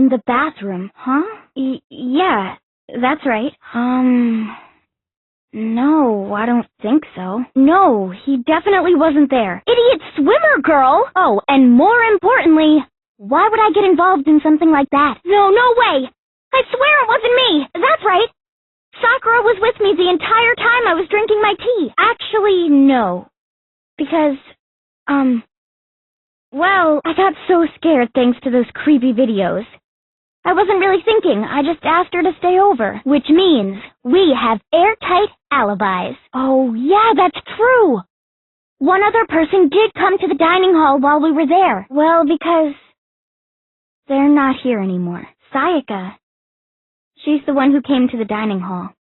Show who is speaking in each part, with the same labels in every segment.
Speaker 1: In the bathroom, huh? Yeah, that's right. No, I don't think so. No, he definitely wasn't there. Idiot swimmer girl! Oh, and more importantly, why would I get involved in something like that? No way! I swear it wasn't me! That's right! Sakura was with me the entire time I was drinking my tea. Actually, no. Because, well, I got so scared thanks to those creepy videos. I wasn't really thinking, I just asked her to stay over, which means we have airtight alibis. Oh, yeah, that's true! One other person did come to the dining hall while we were there. Well, because they're not here anymore. Sayaka. She's the one who came to the dining hall.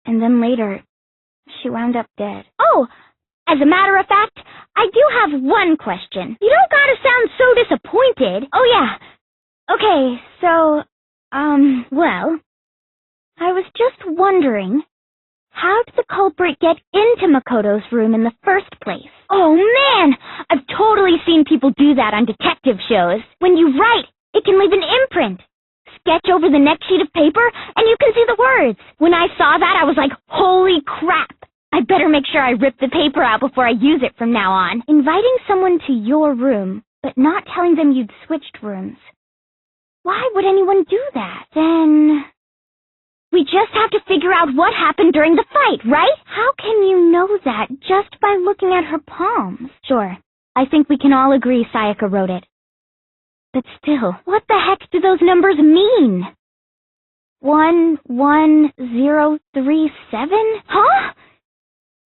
Speaker 1: And then later, she wound up dead. Oh! As a matter of fact, I do have one question. You don't gotta sound so disappointed. Oh, yeah. Okay, so, well, I was just wondering, how did the culprit get into Makoto's room in the first place? Oh, man! I've totally seen people do that on detective shows. When you write, it can leave an imprint. Sketch over the next sheet of paper, and you can see the words. When I saw that, I was like, holy crap! I better make sure I rip the paper out before I use it from now on. Inviting someone to your room, but not telling them you'd switched rooms. Why would anyone do that? Then we just have to figure out what happened during the fight, right? How can you know that just by looking at her palms? Sure, I think we can all agree Sayaka wrote it. But still, what the heck do those numbers mean? 11037? Huh?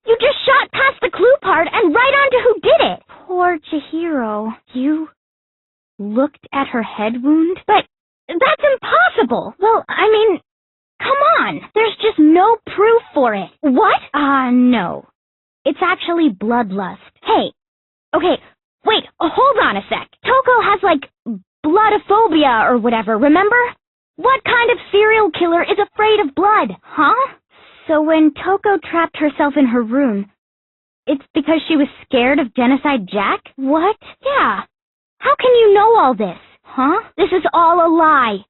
Speaker 1: You just shot past the clue part and right onto who did it! Poor Chihiro. You looked at her head wound? But that's impossible! Well, I mean, come on! There's just no proof for it. What? No. It's actually bloodlust. Hey, okay, wait, hold on a sec. Toko has, like, bloodophobia or whatever, remember? What kind of serial killer is afraid of blood, huh? So when Toko trapped herself in her room, it's because she was scared of Genocide Jack? What? Yeah. How can you know all this? Huh? This is all a lie.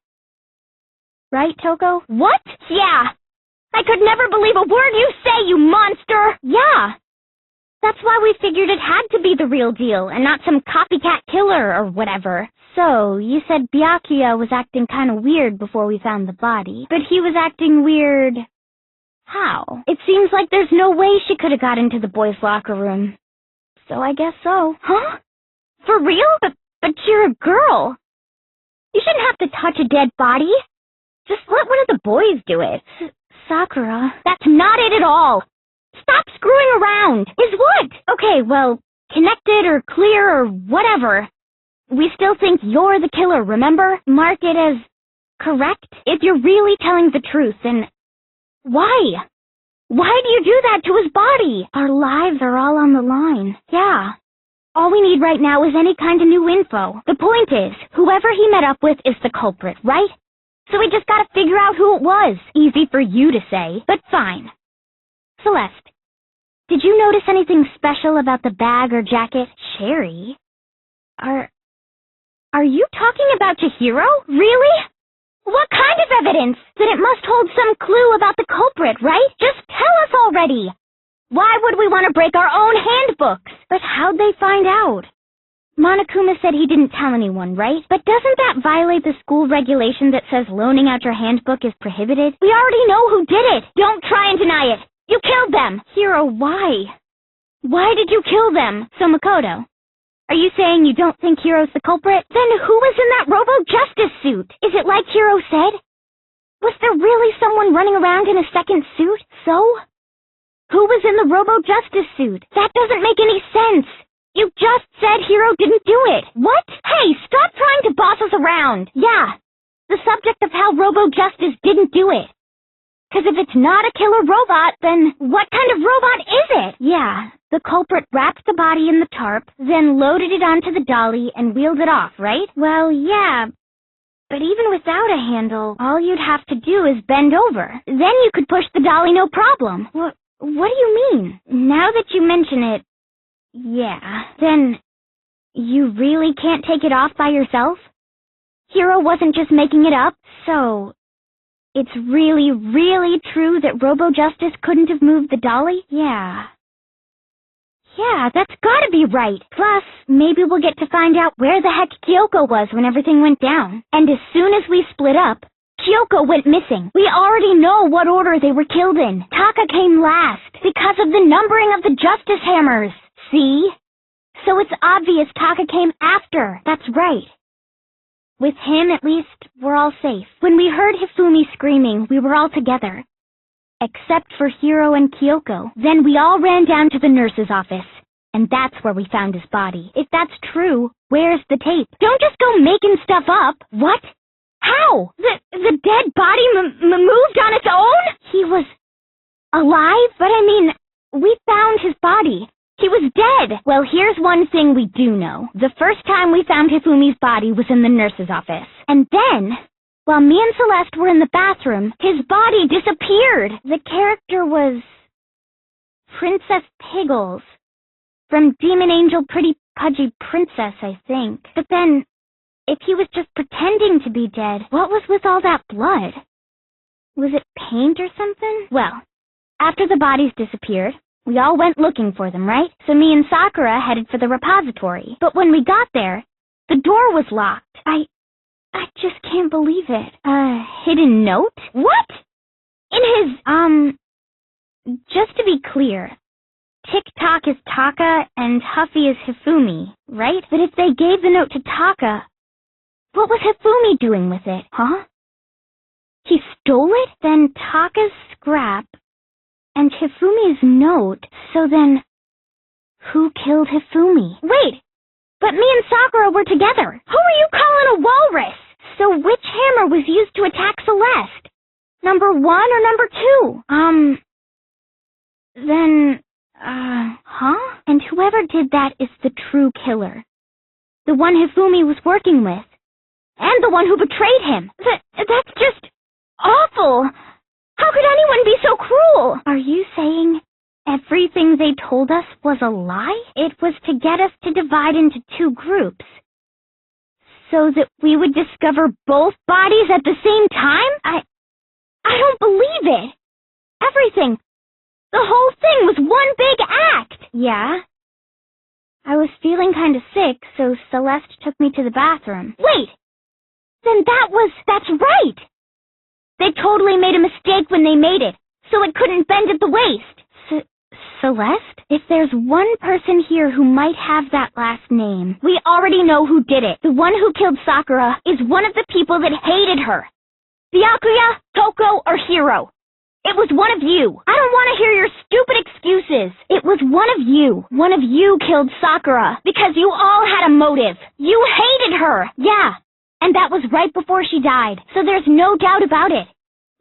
Speaker 1: Right, Toko? What? Yeah. I could never believe a word you say, you monster! Yeah. That's why we figured it had to be the real deal and not some copycat killer or whatever. So, you said Byakuya was acting kind of weird before we found the body. But he was acting weird how? It seems like there's no way she could have got into the boys' locker room. So I guess so. Huh? For real? But you're a girl. You shouldn't have to touch a dead body. Just let one of the boys do it. Sakura. That's not it at all. Stop screwing around. Is what? Okay, well, connected or clear or whatever. We still think you're the killer, remember? Mark it as correct. If you're really telling the truth, then why? Why do you do that to his body? Our lives are all on the line. Yeah. All we need right now is any kind of new info. The point is, whoever he met up with is the culprit, right? So we just gotta figure out who it was. Easy for you to say, but fine. Celeste, did you notice anything special about the bag or jacket? Sherry? Are you talking about Chihiro? Really? What kind of evidence? Then it must hold some clue about the culprit, right? Just tell us already! Why would we want to break our own handbooks? But how'd they find out? Monokuma said he didn't tell anyone, right? But doesn't that violate the school regulation that says loaning out your handbook is prohibited? We already know who did it! Don't try and deny it! You killed them! Hiro, why? Why did you kill them? So Makoto, are you saying you don't think Hiro's the culprit? Then who was in that Robo-Justice suit? Is it like Hiro said? Was there really someone running around in a second suit? So? Who was in the Robo-Justice suit? That doesn't make any sense. You just said Hiro didn't do it. What? Hey, stop trying to boss us around. Yeah, the subject of how Robo-Justice didn't do it. Because if it's not a killer robot, then what kind of robot is it? Yeah, the culprit wrapped the body in the tarp, then loaded it onto the dolly and wheeled it off, right? Well, yeah, but even without a handle, all you'd have to do is bend over. Then you could push the dolly no problem. What do you mean? Now that you mention it, yeah, then you really can't take it off by yourself? Hiro wasn't just making it up, so it's really, really true that Robo-Justice couldn't have moved the dolly? Yeah. Yeah, that's gotta be right. Plus, maybe we'll get to find out where the heck Kyoko was when everything went down. And as soon as we split up, Kyoko went missing. We already know what order they were killed in. Taka came last, because of the numbering of the Justice Hammers. See? So it's obvious Taka came after. That's right. With him, at least, we're all safe. When we heard Hifumi screaming, we were all together. Except for Hiro and Kyoko. Then we all ran down to the nurse's office. And that's where we found his body. If that's true, where's the tape? Don't just go making stuff up. What? How? The dead body moved on its own? He was alive? But I mean, we found his body. He was dead. Well, here's one thing we do know. The first time we found Hifumi's body was in the nurse's office. And then, while me and Celeste were in the bathroom, his body disappeared. The character was Princess Piggles. From Demon Angel Pretty Pudgy Princess, I think. But then, if he was just pretending to be dead, what was with all that blood? Was it paint or something? Well, after the bodies disappeared, we all went looking for them, right? So me and Sakura headed for the repository. But when we got there, the door was locked. I just can't believe it. A hidden note? What? In his, just to be clear, Tick-Tock is Taka and Huffy is Hifumi, right? But if they gave the note to Taka, what was Hifumi doing with it, huh? He stole it? Then Taka's scrap and Hifumi's note, so then, who killed Hifumi? Wait, but me and Sakura were together. Who are you calling a walrus? So which hammer was used to attack Celeste? Number 1 or number 2? Then, huh? And whoever did that is the true killer. The one Hifumi was working with. And the one who betrayed him. That's just awful. How could anyone be so cruel? Are you saying everything they told us was a lie? It was to get us to divide into 2 groups, so that we would discover both bodies at the same time? I don't believe it. Everything, the whole thing was one big act. Yeah? I was feeling kind of sick, so Celeste took me to the bathroom. Wait! Then that's right! They totally made a mistake when they made it, so it couldn't bend at the waist. Celeste? If there's one person here who might have that last name, we already know who did it. The one who killed Sakura is one of the people that hated her. Byakuya, Toko, or Hiro. It was one of you. I don't want to hear your stupid excuses. It was one of you. One of you killed Sakura because you all had a motive. You hated her. Yeah. And that was right before she died, so there's no doubt about it.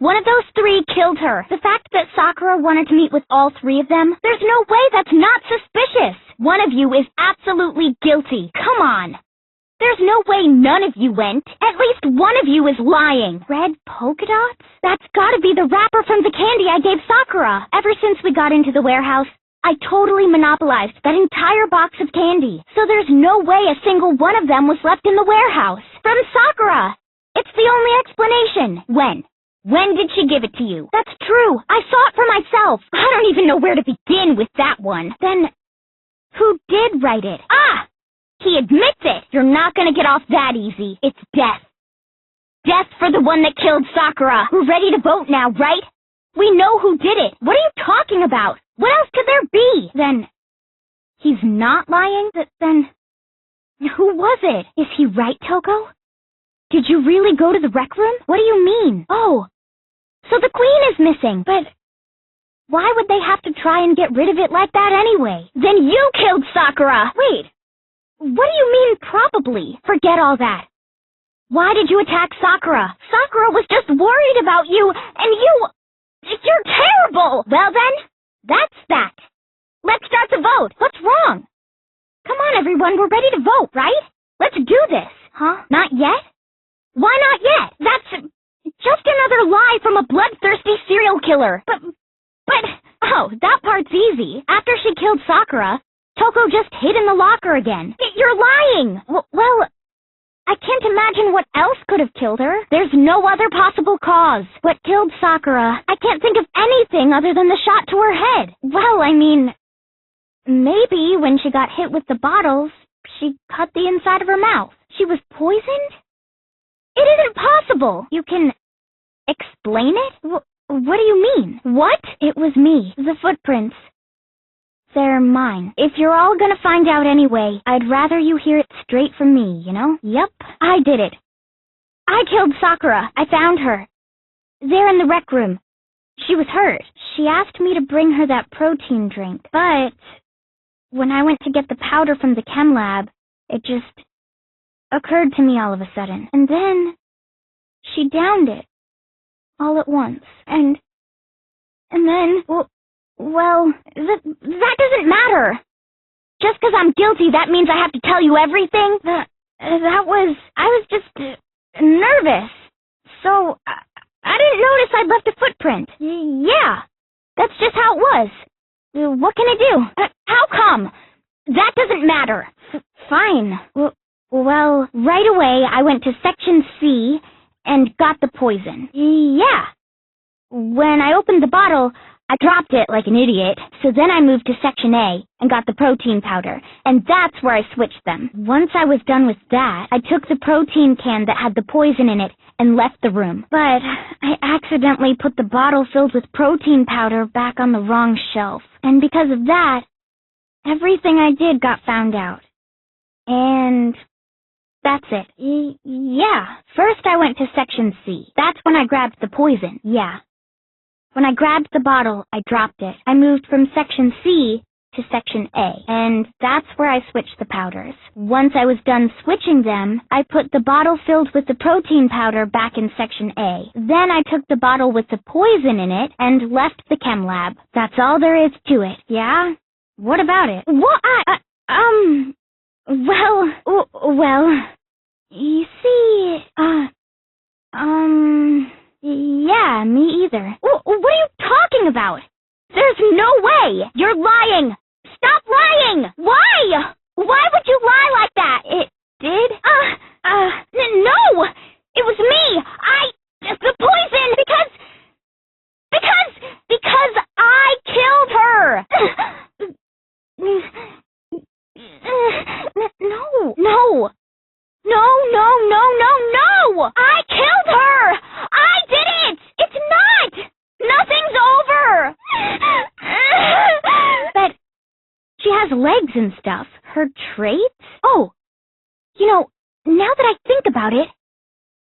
Speaker 1: One of those 3 killed her. The fact that Sakura wanted to meet with all 3 of them, there's no way that's not suspicious. One of you is absolutely guilty. Come on. There's no way none of you went. At least one of you is lying. Red polka dots? That's gotta be the wrapper from the candy I gave Sakura. Ever since we got into the warehouse, I totally monopolized that entire box of candy. So there's no way a single one of them was left in the warehouse. From Sakura. It's the only explanation. When did she give it to you? That's true. I saw it for myself. I don't even know where to begin with that one. Then, who did write it? Ah! He admits it. You're not gonna get off that easy. It's death. Death for the one that killed Sakura. We're ready to vote now, right? We know who did it. What are you talking about? What else could there be? Then, he's not lying? Then, who was it? Is he right, Toko? Did you really go to the rec room? What do you mean? Oh, so the queen is missing. But why would they have to try and get rid of it like that anyway? Then you killed Sakura! Wait, what do you mean probably? Forget all that. Why did you attack Sakura? Sakura was just worried about you, and you're terrible! Well then, that's that. Let's start the vote. What's wrong? Come on, everyone, we're ready to vote, right? Let's do this. Huh? Not yet? Why not yet? That's just another lie from a bloodthirsty serial killer. But, oh, that part's easy. After she killed Sakura, Toko just hid in the locker again. You're lying! Well, I can't imagine what else could have killed her. There's no other possible cause. What killed Sakura? I can't think of anything other than the shot to her head. Well, I mean, maybe when she got hit with the bottles, she cut the inside of her mouth. She was poisoned? It isn't possible. You can explain it? What do you mean? What? It was me. The footprints. They're mine. If you're all gonna find out anyway, I'd rather you hear it straight from me, you know? Yep, I did it. I killed Sakura. I found her. There in the rec room. She was hurt. She asked me to bring her that protein drink, but when I went to get the powder from the chem lab, it just occurred to me all of a sudden. And then she downed it all at once. And then, well, that doesn't matter. Just because I'm guilty, that means I have to tell you everything? I was just nervous. So, I didn't notice I'd left a footprint. Yeah, that's just how it was. What can I do? How come? That doesn't matter. Fine. Well, right away I went to Section C and got the poison. Yeah. When I opened the bottle, I dropped it like an idiot, so then I moved to Section A and got the protein powder, and that's where I switched them. Once I was done with that, I took the protein can that had the poison in it and left the room. But I accidentally put the bottle filled with protein powder back on the wrong shelf, and because of that, everything I did got found out. And that's it. Yeah. First I went to Section C. That's when I grabbed the poison. Yeah. When I grabbed the bottle, I dropped it. I moved from Section C to Section A, and that's where I switched the powders. Once I was done switching them, I put the bottle filled with the protein powder back in Section A. Then I took the bottle with the poison in it and left the chem lab. That's all there is to it. Yeah? What about it? What? Well, you see, yeah, me either. What are you talking about? There's no way! You're lying! Stop lying! Why? Why would you lie like that? It did? No! It was me! The poison! Because I killed her! No! I killed her! I did it! It's not! Nothing's over! But she has legs and stuff. Her traits? Oh, you know, now that I think about it,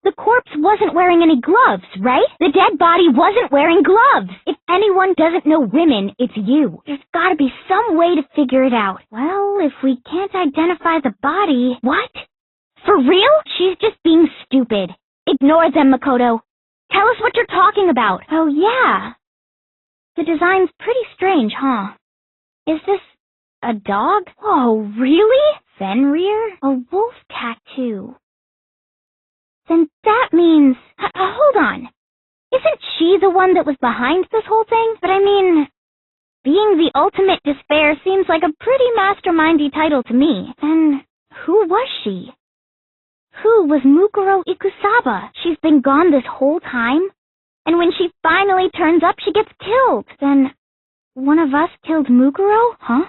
Speaker 1: the corpse wasn't wearing any gloves, right? The dead body wasn't wearing gloves. If anyone doesn't know women, it's you. There's gotta be some way to figure it out. Well, if we can't identify the body... What? For real? She's just being stupid. Ignore them, Makoto. Tell us what you're talking about. Oh, yeah. The design's pretty strange, huh? Is this a dog? Oh, really? Fenrir? A wolf tattoo. Then that means... hold on. Isn't she the one that was behind this whole thing? But I mean, being the ultimate despair seems like a pretty mastermindy title to me. Then who was she? Who was Mukuro Ikusaba? She's been gone this whole time? And when she finally turns up, she gets killed. Then one of us killed Mukuro? Huh?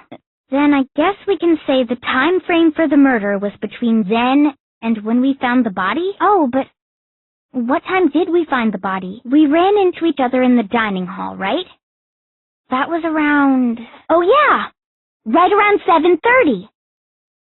Speaker 1: Then I guess we can say the time frame for the murder was between then and when we found the body? Oh, but what time did we find the body? We ran into each other in the dining hall, right? That was around... Oh, yeah! Right around 7:30.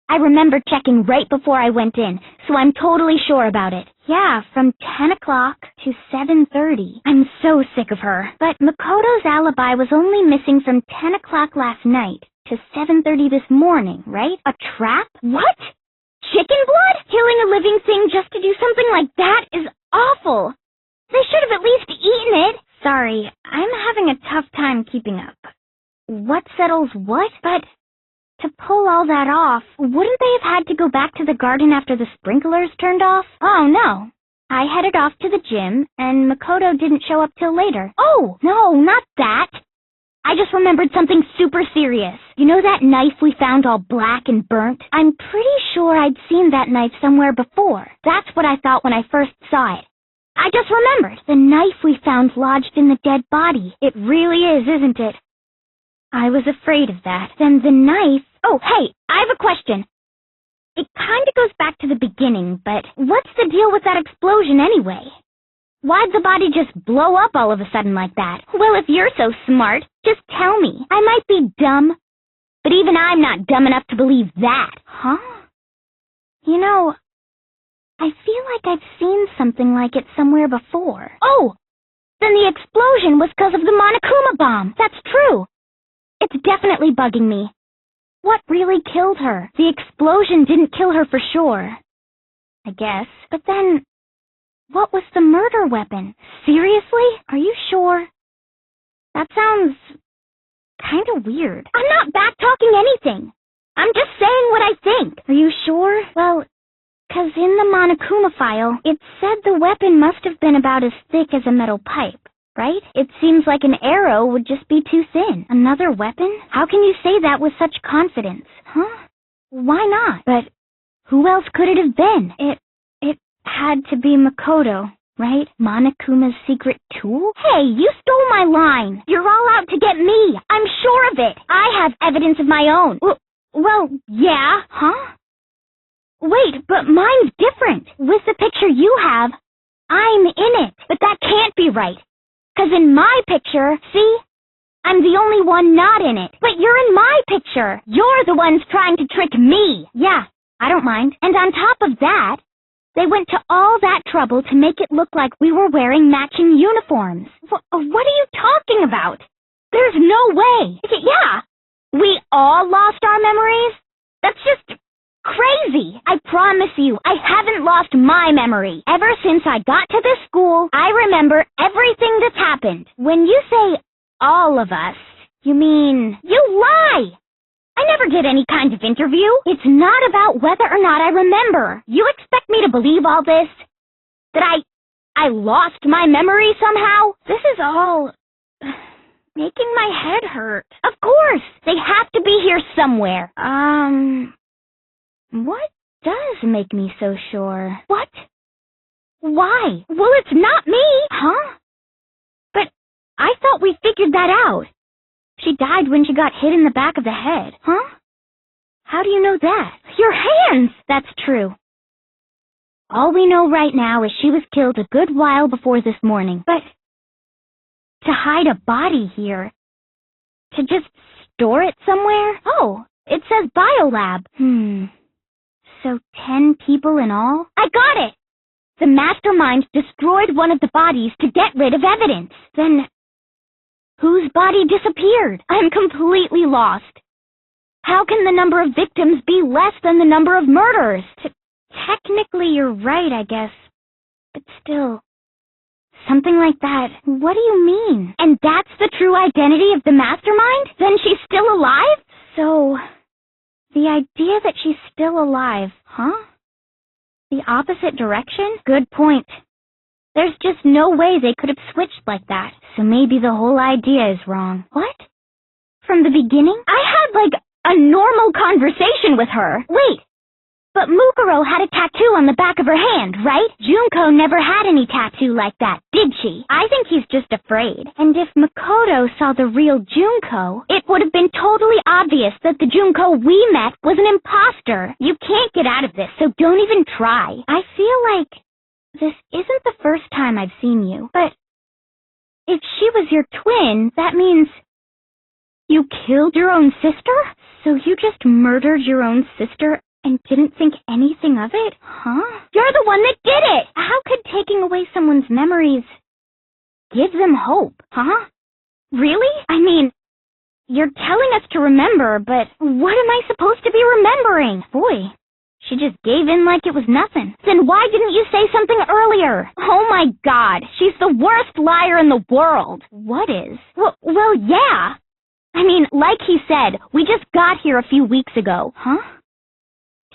Speaker 1: I remember checking right before I went in, so I'm totally sure about it. Yeah, from 10 o'clock to 7:30. I'm so sick of her. But Makoto's alibi was only missing from 10 o'clock last night to 7:30 this morning, right? A trap? What? Chicken blood? Killing a living thing just to do something like that is awful. They should have at least eaten it. Sorry, I'm having a tough time keeping up. What settles what? But to pull all that off, wouldn't they have had to go back to the garden after the sprinklers turned off? Oh, no. I headed off to the gym, and Makoto didn't show up till later. Oh, no, not that. I just remembered something super serious. You know that knife we found all black and burnt? I'm pretty sure I'd seen that knife somewhere before. That's what I thought when I first saw it. I just remembered. The knife we found lodged in the dead body. It really is, isn't it? I was afraid of that. Then the knife... Oh, hey, I have a question. It kind of goes back to the beginning, but what's the deal with that explosion anyway? Why'd the body just blow up all of a sudden like that? Well, if you're so smart, just tell me. I might be dumb, but even I'm not dumb enough to believe that. Huh? You know, I feel like I've seen something like it somewhere before. Oh! Then the explosion was because of the Monokuma bomb. That's true. It's definitely bugging me. What really killed her? The explosion didn't kill her for sure, I guess. But then... what was the murder weapon? Seriously? Are you sure? That sounds kind of weird. I'm not back-talking anything. I'm just saying what I think. Are you sure? Well, 'cause in the Monokuma file, it said the weapon must have been about as thick as a metal pipe, right? It seems like an arrow would just be too thin. Another weapon? How can you say that with such confidence? Huh? Why not? But who else could it have been? It had to be Makoto, right? Monokuma's secret tool? Hey, you stole my line. You're all out to get me. I'm sure of it. I have evidence of my own. Well, yeah. Huh? Wait, but mine's different. With the picture you have, I'm in it. But that can't be right. 'Cause in my picture, see? I'm the only one not in it. But you're in my picture. You're the ones trying to trick me. Yeah, I don't mind. And on top of that, they went to all that trouble to make it look like we were wearing matching uniforms. What are you talking about? There's no way. Yeah, we all lost our memories? That's just crazy. I promise you, I haven't lost my memory. Ever since I got to this school, I remember everything that's happened. When you say all of us, you mean... You lie! I never did any kind of interview. It's not about whether or not I remember. You expect me to believe all this? That I lost my memory somehow? This is all... making my head hurt. Of course! They have to be here somewhere. What does make me so sure? What? Why? Well, it's not me! Huh? But I thought we figured that out. She died when she got hit in the back of the head. Huh? How do you know that? Your hands! That's true. All we know right now is she was killed a good while before this morning. But to hide a body here, to just store it somewhere? Oh, it says biolab. So 10 people in all? I got it! The mastermind destroyed one of the bodies to get rid of evidence. Then... whose body disappeared? I'm completely lost. How can the number of victims be less than the number of murders? Technically, you're right, I guess. But still, something like that. What do you mean? And that's the true identity of the mastermind? Then she's still alive? So, the idea that she's still alive, huh? The opposite direction? Good point. There's just no way they could have switched like that, so maybe the whole idea is wrong. What? From the beginning? I had, like, a normal conversation with her. Wait, but Mukuro had a tattoo on the back of her hand, right? Junko never had any tattoo like that, did she? I think he's just afraid. And if Makoto saw the real Junko, it would have been totally obvious that the Junko we met was an imposter. You can't get out of this, so don't even try. I feel like... this isn't the first time I've seen you, but if she was your twin, that means you killed your own sister? So you just murdered your own sister and didn't think anything of it? Huh? You're the one that did it! How could taking away someone's memories give them hope, huh? Really? I mean, you're telling us to remember, but what am I supposed to be remembering? Boy. She just gave in like it was nothing. Then why didn't you say something earlier? Oh my God, she's the worst liar in the world. What is? Well, yeah. I mean, like he said, we just got here a few weeks ago. Huh?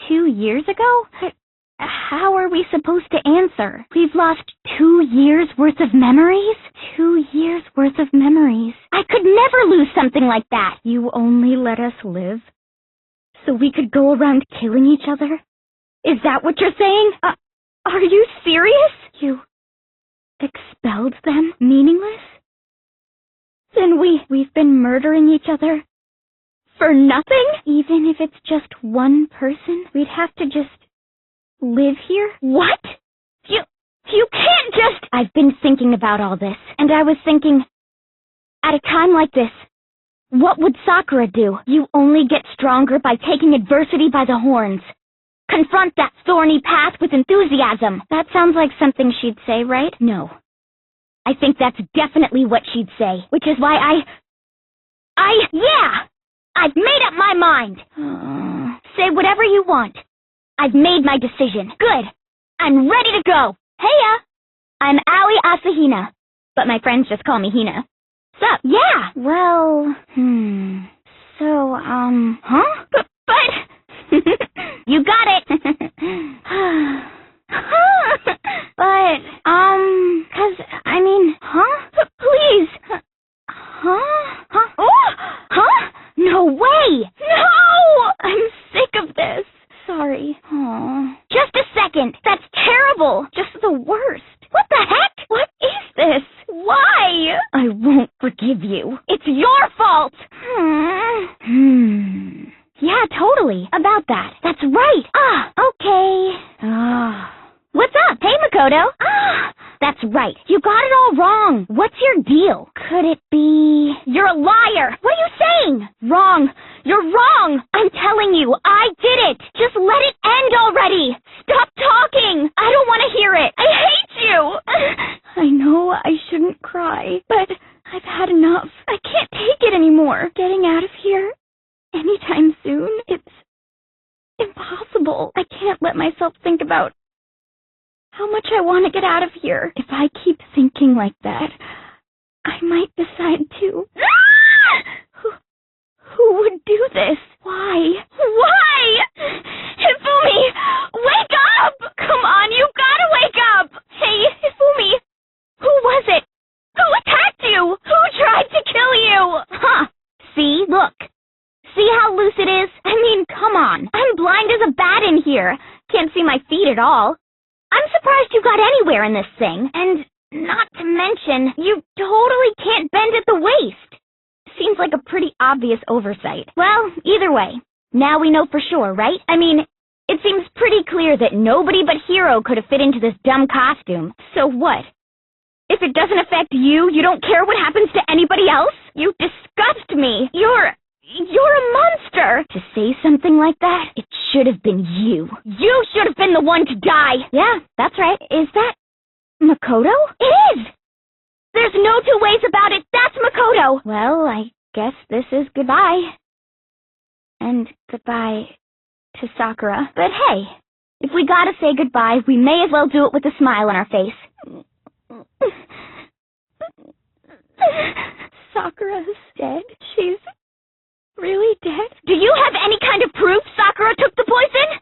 Speaker 1: 2 years ago? How are we supposed to answer? We've lost 2 years worth of memories? 2 years worth of memories. I could never never lose something like that. You only let us live so we could go around killing each other? Is that what you're saying? Are you serious? You expelled them? Meaningless? Then we've been murdering each other for nothing? Even if it's just one person, we'd have to just live here? What? You can't just... I've been thinking about all this, and I was thinking, at a time like this, what would Sakura do? You only get stronger by taking adversity by the horns. Confront that thorny path with enthusiasm. That sounds like something she'd say, right? No. I think that's definitely what she'd say, which is why yeah! I've made up my mind! Say whatever you want. I've made my decision. Good! I'm ready to go! Heya! I'm Aoi Asahina, but my friends just call me Hina. Sup? Yeah! Well, so, huh? But you got it! Please! No way! No! I'm sick of this. Sorry. Just a second. That's terrible. Just the worst. What the heck? What is this? Why? I won't forgive you. It's your fault! Yeah, totally. About that. That's right. Okay. What's up? Hey, Makoto. That's right. You got it all wrong. What's your deal? Could it be... You're a liar. What are you saying? Wrong. You're wrong. I'm telling you, I did it. Just let it end already. Stop talking. I don't want to hear it. I hate you. I know I shouldn't cry, but I've had enough. I can't take it anymore. Getting out of here anytime soon, it's impossible. I can't let myself think about how much I want to get out of here. If I keep thinking like that, I might decide to... Who would do this? Why? Why? Hifumi, wake up! Come on, you gotta wake up! Hey, Hifumi, who was it? Who attacked you? Who tried to kill you? See, look. See how loose it is? I mean, come on. I'm blind as a bat in here. Can't see my feet at all. I'm surprised you got anywhere in this thing. And not to mention, you totally can't bend at the waist. Seems like a pretty obvious oversight. Well, either way, now we know for sure, right? I mean, it seems pretty clear that nobody but Hiro could have fit into this dumb costume. So what? If it doesn't affect you, you don't care what happens to anybody else? You disgust me. You're a monster! To say something like that, it should have been you. You should have been the one to die! Yeah, that's right. Is that Makoto? It is! There's no two ways about it. That's Makoto! Well, I guess this is goodbye. And goodbye to Sakura. But hey, if we gotta say goodbye, we may as well do it with a smile on our face. Sakura's dead. She's... really dead? Do you have any kind of proof Sakura took the poison?